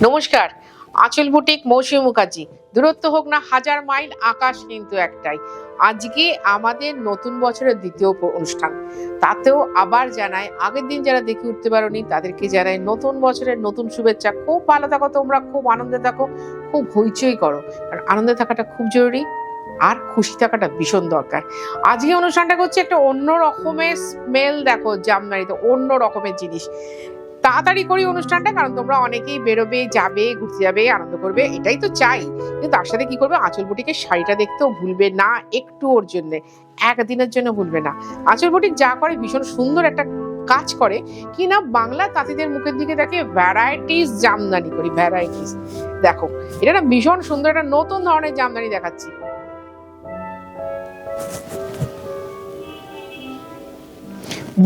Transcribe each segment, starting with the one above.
নমস্কার, আঁচল বুটিক মৌসুমী মুখার্জি। দূরত্ব হোক না হাজার মাইল, আকাশ কিন্তু একটাই। আজকে আমাদের নতুন বছরের দ্বিতীয় অনুষ্ঠান, তাতেও আবার জানাই আগের দিন যারা দেখে উঠতে পারোনি তাদেরকে জানাই নতুন বছরের নতুন শুভেচ্ছা। খুব ভালো থাকো তোমরা, খুব আনন্দে থাকো, খুব হইচই করো, কারণ আনন্দে থাকাটা খুব জরুরি আর খুশি থাকাটা ভীষণ দরকার। আজকে অনুষ্ঠানটা করছে একটা অন্য রকমের স্মেল, দেখো জামদানিতে অন্য রকমের জিনিস। তাড়াতাড়ি করি অনুষ্ঠানটা, কারণ তোমরা অনেকেই বেরোবে, যাবে, ঘুরতে যাবে, আনন্দ করবে, এটাই তো চাই। কিন্তু তার সাথে কি করবে, আঁচল বুটিকের শাড়িটা দেখতেও ভুলবে না একটু, ওর জন্য একদিনের জন্য ভুলবে না। আঁচল বুটিক যা করে ভীষণ সুন্দর একটা কাজ করে কি না, বাংলা তাঁতিদের মুখের দিকে দেখে ভ্যারাইটিস জামদানি করি, ভ্যারাইটিস। দেখো এটা না ভীষণ সুন্দর একটা নতুন ধরনের জামদানি দেখাচ্ছি।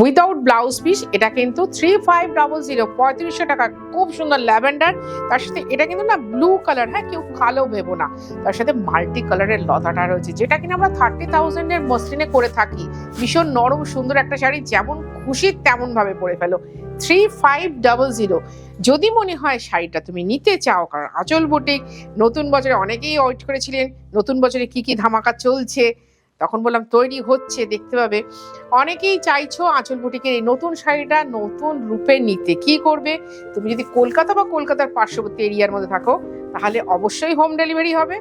উইদাউট ব্লাউজ পিস, এটা কিন্তু 3500, 3500 টাকা। খুব সুন্দর ল্যাভেন্ডার, তার সাথে এটা কিন্তু না ব্লু কালার, হ্যাঁ কেউ কালো ভেবো না, তার সাথে মাল্টি কালারের লতাটা রয়েছে, যেটা কিনা আমরা 30,000 এর মসলিনে করে থাকি। ভীষণ নরম সুন্দর একটা শাড়ি, যেমন খুশি তেমন ভাবে পরে ফেলো। 3500। যদি মনে হয় শাড়িটা তুমি নিতে চাও, কারণ আঁচল বুটিক নতুন বছরে অনেকেই ওয়েট করেছিলেন নতুন বছরে কি কি ধামাকা চলছে, তখন বললাম তৈরি হচ্ছে, দেখতে পাবে। অনেকেই চাইছো আঁচল বুটিকের এই নতুন শাড়িটা নতুন রূপে নিতে। কি করবে, তুমি যদি কলকাতা বা কলকাতার পার্শ্ববর্তী এরিয়ার মধ্যে থাকো, তাহলে অবশ্যই হোম ডেলিভারি হবে।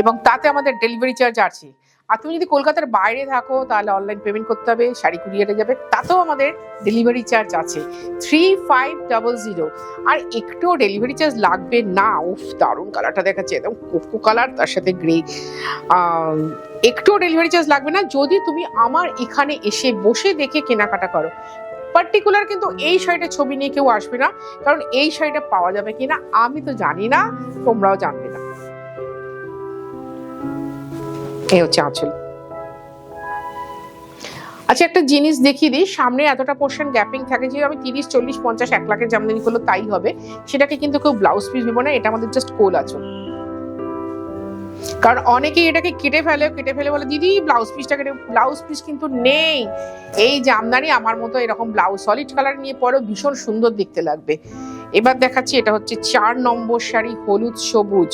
এবং তাতে আমাদের ডেলিভারি চার্জ আছে। আর তুমি যদি কলকাতার বাইরে থাকো, তাহলে অনলাইন পেমেন্ট করতে হবে, শাড়ি কুরিয়ারে যাবে, তাতেও আমাদের ডেলিভারি চার্জ আছে। 3500। আর একটুও ডেলিভারি চার্জ লাগবে না। উফ, দারুণ কালারটা দেখাচ্ছে, একদম কোকো কালার, তার সাথে গ্রে। একটুও ডেলিভারি চার্জ লাগবে না যদি তুমি আমার এখানে এসে বসে দেখে কেনাকাটা করো। পার্টিকুলার কিন্তু এই শাড়িটা ছবি নিয়ে কেউ আসবে না, কারণ এই শাড়িটা পাওয়া যাবে কিনা আমি তো জানি না, তোমরাও জানবে না। এই হচ্ছে আঁচল। আচ্ছা, একটা জিনিস দেখিয়ে দিই, সামনে এতটা পোর্শন গ্যাপিং থাকে, যে আমি 30, 40, 50, 1 লাখের জামদানি করলো তাই হবে, সেটাকে কিন্তু কেউ ব্লাউজ পিস ভেবো না, এটা আমাদের জাস্ট কোল আঁচল। কারণ অনেকেই এটাকে কেটে ফেলে বলে দিদি ব্লাউজ পিসটা কেটে। ব্লাউজ পিস কিন্তু নেই। এই জামদানি আমার মতো এরকম ব্লাউজ সলিড কালার নিয়ে পরেও ভীষণ সুন্দর দেখতে লাগবে। এবার দেখাচ্ছি, এটা হচ্ছে 4 নম্বর শাড়ি, হলুদ সবুজ,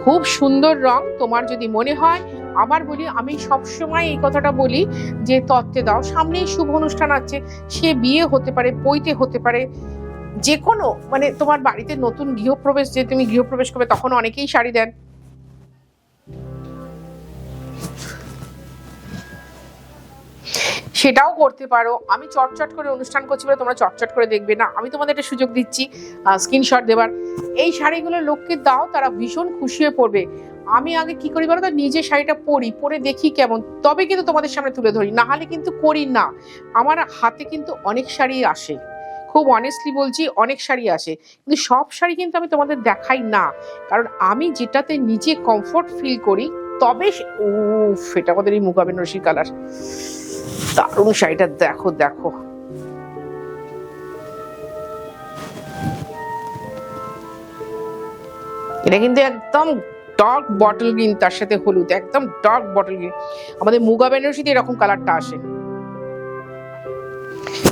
খুব সুন্দর রং। তোমার যদি মনে হয়, আবার বলি, আমি সবসময় এই কথাটা বলি যে তত্ত্বে দাও, সামনেই শুভ অনুষ্ঠান আছে, সে বিয়ে হতে পারে, পৈতে হতে পারে, যে কোনো মানে তোমার বাড়িতে নতুন গৃহপ্রবেশ, যে তুমি গৃহপ্রবেশ করবে, তখন অনেকেই শাড়ি দেন। সেটাও করতে পারো। আমি চটচট করে অনুষ্ঠান করছি বলে তোমরা চটচট করে দেখবে না, আমি তোমাদের একটা সুযোগ দিচ্ছি স্ক্রিনশট দেবার। এই শাড়িগুলো লোককে দাও, তারা ভীষণ খুশি হয়ে পড়বে। আমি আগে কি করি বলো তো, নিজে শাড়িটা পরে দেখি কেমন, তবে কিন্তু তোমাদের সামনে তুলে ধরি, না হলে কিন্তু করি না। আমার হাতে কিন্তু অনেক শাড়ি আসে, খুব অনেস্টলি বলছি, অনেক শাড়ি আসে, কিন্তু সব শাড়ি কিন্তু আমি তোমাদের দেখাই না, কারণ আমি যেটাতে নিজে কমফোর্ট ফিল করি তবে। উফ, এটা আমাদের এই মুগা বেনারসি কালার, দারুণ শাড়িটা, দেখো দেখো। এটা কিন্তু একদম ডার্ক বটল গ্রিন, তার সাথে হলুদ, একদম ডার্ক বটল গ্রিন। আমাদের মুগা বেনারসিতে এরকম কালারটা আসে,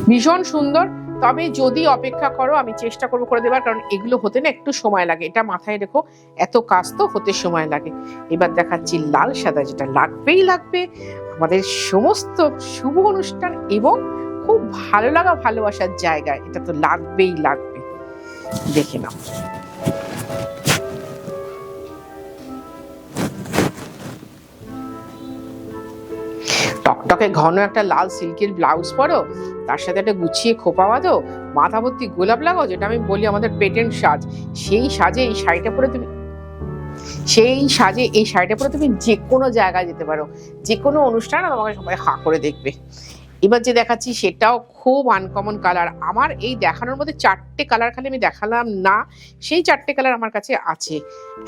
ভীষণ সুন্দর। তবে যদি অপেক্ষা করো, আমি চেষ্টা করবো করে দেবার, কারণ এগুলো হতে না একটু সময় লাগে, এটা মাথায় রেখো, এত কাজ তো হতে সময় লাগে। এবার দেখাচ্ছি লাল সাদা, যেটা লাগবেই লাগবে আমাদের সমস্ত শুভ অনুষ্ঠান এবং খুব ভালো লাগা ভালোবাসার জায়গায়, এটা তো লাগবেই লাগবে। দেখে নাও, টকটকে ঘন একটা লাল সিল্কের ব্লাউজ পরো, তার সাথে একটা গুছিয়ে খোপা বাঁধো, মাথা ভর্তি গোলাপ লাগাও, যেটা আমি বলি আমাদের পেটেন্ট সাজ। সেই সাজে এই শাড়িটা পরে তুমি যে কোনো জায়গায় যেতে পারো, যে কোনো অনুষ্ঠানে তোমাকে সবাই হাঁ করে দেখবে। এবার যে দেখাচ্ছি সেটাও খুব আনকমন কালার। আমার এই দেখানোর মধ্যে 4টে কালার খালি আমি দেখালাম না, সেই 4টে কালার আমার কাছে আছে।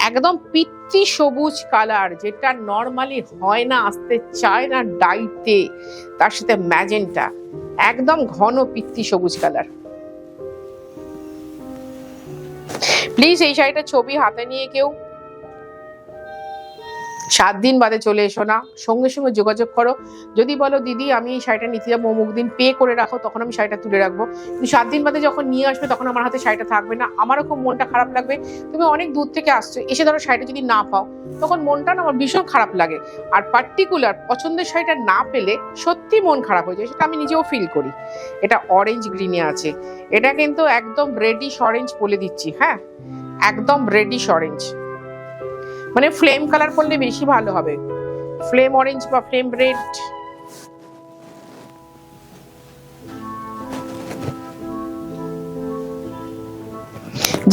একদম পিত্তি সবুজ কালার, যেটা নর্মালি হয় না, আসতে চায় না ডাইতে, তার সাথে ম্যাজেন্টা, একদম ঘন পিত্তি সবুজ কালার। প্লিজ এই শাড়িটার ছবি হাতে নিয়ে কেউ 7 দিন বাদে চলে এসো না, সঙ্গে সঙ্গে যোগাযোগ করো। যদি বলো দিদি আমি এই শাড়িটা নিতে যাবো অমুক দিন, পে করে রাখো, তখন আমি শাড়িটা তুলে রাখবো। কিন্তু 7 দিন বাদে যখন নিয়ে আসবে তখন আমার হাতে শাড়িটা থাকবে না, আমারও খুব মনটা খারাপ লাগবে। তুমি অনেক দূর থেকে আসছো, এসে ধরো শাড়িটা যদি না পাও, তখন মনটা না আমার ভীষণ খারাপ লাগে। আর পার্টিকুলার পছন্দের শাড়িটা না পেলে সত্যি মন খারাপ হয়ে যায়, সেটা আমি নিজেও ফিল করি। এটা অরেঞ্জ গ্রিনে আছে, এটা কিন্তু একদম রেডিশ অরেঞ্জ বলে দিচ্ছি, হ্যাঁ একদম রেডিশ অরেঞ্জ, মানে ফ্লেম কালার করলে বেশি ভালো হবে, ফ্লেম অরেঞ্জ বা ফ্লেম রেড।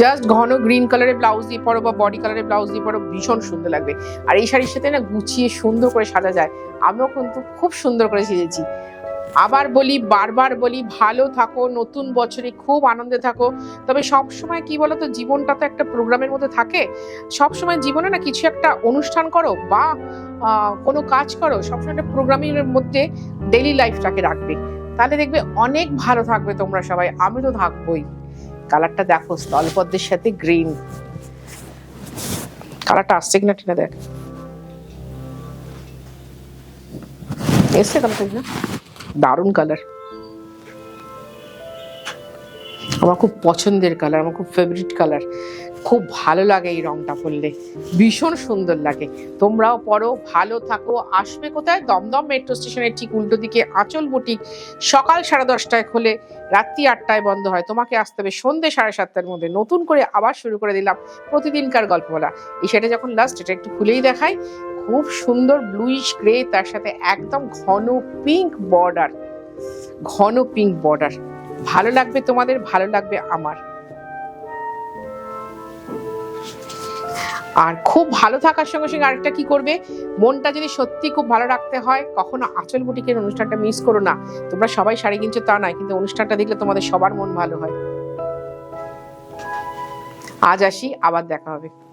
জাস্ট ঘন গ্রিন কালারের ব্লাউজ দিয়ে পরো বা বডি কালারের ব্লাউজ দিয়ে পরো, ভীষণ সুন্দর লাগবে। আর এই শাড়ির সাথে না গুছিয়ে সুন্দর করে সাজা যায়। আমিও কিন্তু খুব সুন্দর করে সেজেছি। আবার বলি, বারবার বলি, ভালো থাকো, নতুন বছরে খুব আনন্দে থাকো। তবে সব সময় কি বলতো, জীবনটা তো একটা প্রোগ্রামের মধ্যে থাকে। সব সময় জীবনে না কিছু একটা অনুষ্ঠান করো বা কোনো কাজ করো, সবসময় একটা প্রোগ্রামের মধ্যে ডেইলি লাইফটাকে রাখবে, তাহলে দেখবে অনেক ভালো থাকবে তোমরা সবাই। আমি তো থাকবোই। কালারটা দেখো, স্থলপদ্মের সাথে গ্রিন কালারটা আসছে কিনা ঠিক দেখ, এসছে কালারটা না, দারুণ কালার, আমার খুব পছন্দের কালার, আমার খুব ফেভারিট কালার, খুব ভালো লাগে এই রংটা পরলে, ভীষণ সুন্দর লাগে। তোমরাও পরো, ভালো থাকো। আসবে কোথায়? দমদম মেট্রো স্টেশনের ঠিক উল্টো দিকে আঁচল বুটিক। সকাল 10:30টায় খোলে, রাত্রি 8টায় বন্ধ হয়। তোমাকে আসতে হবে সন্ধ্যে 7:30টার মধ্যে। নতুন করে আবার শুরু করে দিলাম প্রতিদিনকার গল্প বলা। এই শাড়িটা যখন লাস্ট, এটা একটু খুলেই দেখাই, খুব সুন্দর ব্লুইশ গ্রে, তার সাথে একদম ঘন পিঙ্ক বর্ডার, ঘন পিঙ্ক বর্ডার। ভালো লাগবে তোমাদের, ভালো লাগবে আমার। আর খুব ভালো থাকার সঙ্গে সঙ্গে আরেকটা কি করবে, মনটা যদি সত্যি খুব ভালো রাখতে হয়, কখনো আঁচল বুটিকের অনুষ্ঠানটা মিস করো না। তোমরা সবাই শাড়ি কিনছো তা নয়, কিন্তু অনুষ্ঠানটা দেখলে তোমাদের সবার মন ভালো হয়। আজ আসি, আবার দেখা হবে।